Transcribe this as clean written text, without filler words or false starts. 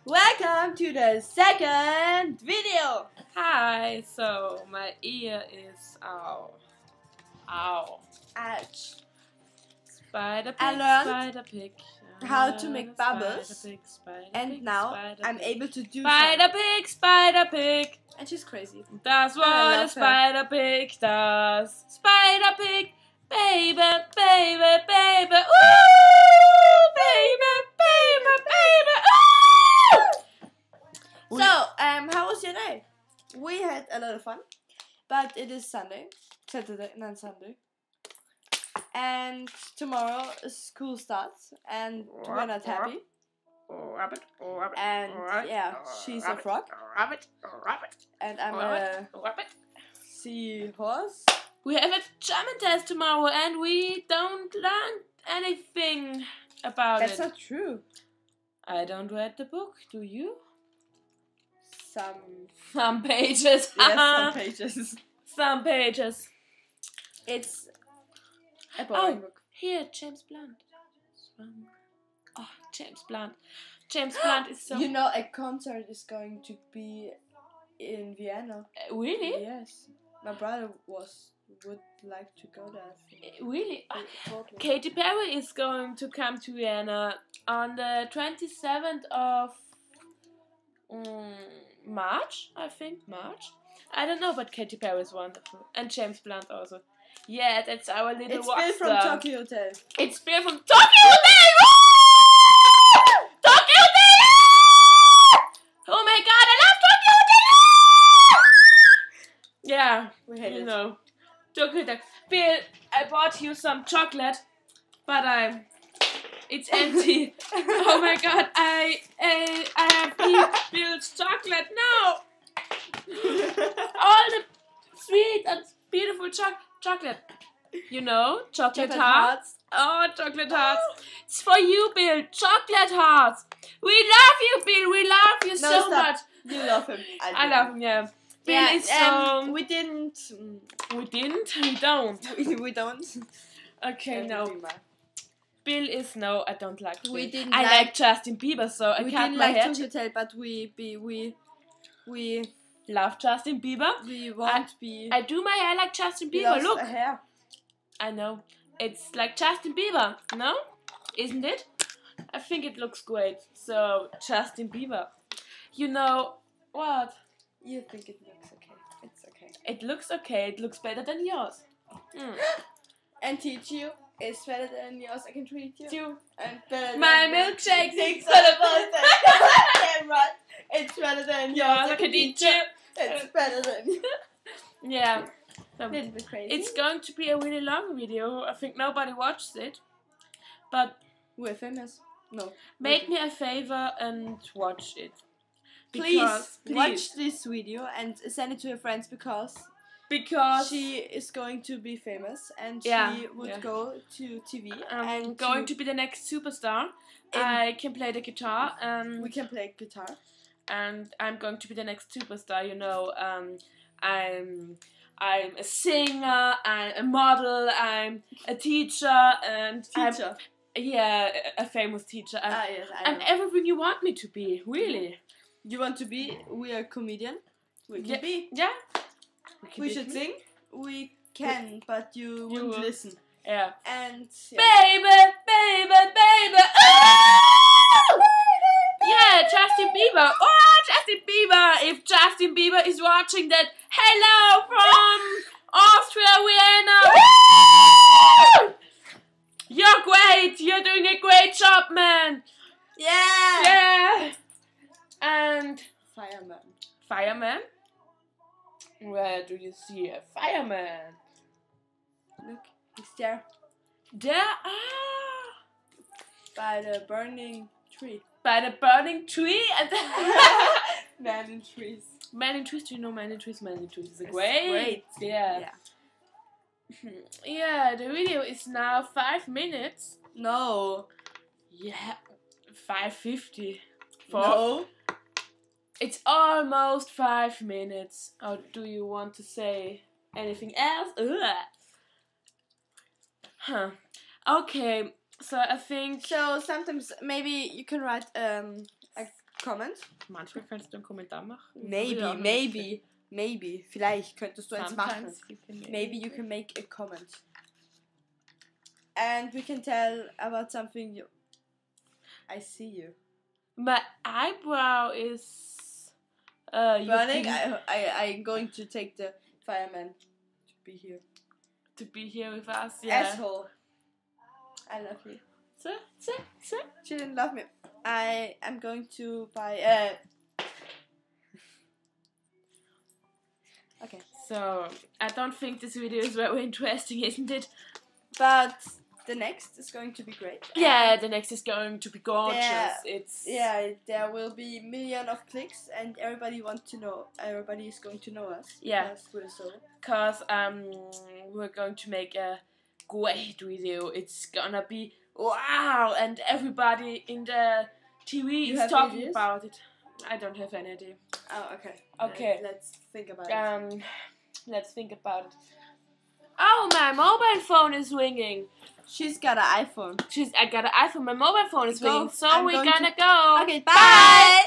Welcome to the second video. Hi, so my ear is ow. Ouch. Spider pig, I learned spider pig. how to make bubbles, Spider pig, spider and pig, now spider I'm pig. able to do Spider so. pig, spider pig. And she's crazy. That's I what love a her. spider pig does. Spider pig, baby, baby, baby. Ooh, baby, baby, baby. Ooh! So, how was your day? We had a lot of fun, but it is Sunday, Sunday, and tomorrow school starts, and we're not happy. Rabbit, rabbit, And rabbit, yeah, she's a rabbit, frog, rabbit, rabbit, and I'm rabbit, a rabbit. seahorse. We have a German test tomorrow, and we don't learn anything about That's it. not true. I don't read the book. Do you? Some pages. yes, some pages. Some pages. It's a boring book. Here, James Blunt. Oh, James Blunt. James Blunt is so. You know, a concert is going to be in Vienna. Really? Yes, my brother would like to go there. Really? He told me. Katy Perry is going to come to Vienna on the 27th of March, I think. March? I don't know, but Katy Perry is wonderful. And James Blunt also. Yeah, that's our little It's rock Bill from star. Tokyo Hotel. It's Bill from Tokyo Hotel! Woo! Tokyo Hotel! Oh my god, I love Tokyo Hotel! Yeah, We hate you it. know. Tokyo Hotel. Bill, I bought you some chocolate, but it's empty. Oh my god, I have eaten Bill's chocolate now. All the sweet and beautiful chocolate. You know, chocolate hearts. Oh, chocolate hearts. It's for you, Bill. Chocolate hearts. We love you, Bill. We love you so stop. much. You love him. I love him, yeah. Bill Yeah, is so... we didn't. We didn't? We don't. We don't. Okay, no. Bill is no, I don't like Bill. We didn't I like- like Justin Bieber, so I We cut didn't my like hair. Tokyo Hotel, but we Love Justin Bieber. won't be. I do my hair like Justin we Bieber. lost Look. a hair. I know. It's like Justin Bieber, no? Isn't it? I think it looks great. So, Justin Bieber. You know, what? You think it looks okay? It's okay. It looks okay. It looks better than yours. And teach you is better than yours. I can treat you. You. And better My than milkshake Six tastes better Damn right. It's better than yours. yours. I can eat you. It's better than yours. Yeah. So, A little bit crazy. it's going to be a really long video. I think nobody watched it. But We're famous. No. make me a favor and watch it. Please watch this video and send it to your friends because she is going to be famous and she would go to TV I'm and going to be the next superstar. I can play the guitar and we can play guitar. and I'm going to be the next superstar. You know, I'm a singer, I'm a model, I'm a teacher, and Teacher. a famous teacher. Yes, I I'm know. everything you want me to be. Really? You want to be? We are a comedian. We can be. Yeah. We should sing. We can, but you wouldn't will. listen. Yeah. And Baby, baby, baby. Oh! Yeah, Justin Bieber. Oh, Justin Bieber. If Justin Bieber is watching that, hello from Austria, Vienna. You're great. You're doing a great job, man. yeah. Yeah. And Fireman. fireman. Where do you see a fireman? Look, he's there There by the burning tree. by the burning tree and Man in trees. Man in Trees. Do you know Man in Trees? Man in Trees is It's great. great. Yeah. Yeah, the video is now 5 minutes. No. Yeah, 5:50. No. It's almost 5 minutes. Or do you want to say anything else? Ugh. Huh. Okay, so I think... So sometimes maybe you can write a comment. Manchmal könntest du einen Kommentar machen. Maybe. Vielleicht könntest du eins machen. Sometimes you can make Maybe you can make a comment. And we can tell about something you... I see you. My eyebrow is Burning. I'm going to take the fireman to be here. to be here with us. Yeah. Asshole. I love you. So. She didn't love me. I am going to buy Okay. So I don't think this video is very interesting, isn't it? But the next is going to be great. Yeah, the next is going to be gorgeous. Yeah, there will be million of clicks and everybody is going to know us. Yeah. Because we're so. Cause we're going to make a great video. It's gonna be wow, and everybody in the TV You is have talking ideas? about it. I don't have any idea. Oh, okay. Okay. Let's think about it. Let's think about it. Oh, my mobile phone is ringing. She's got an iPhone. I got an iPhone. My mobile phone is Go. ringing. So I'm we're going gonna go. Okay, bye.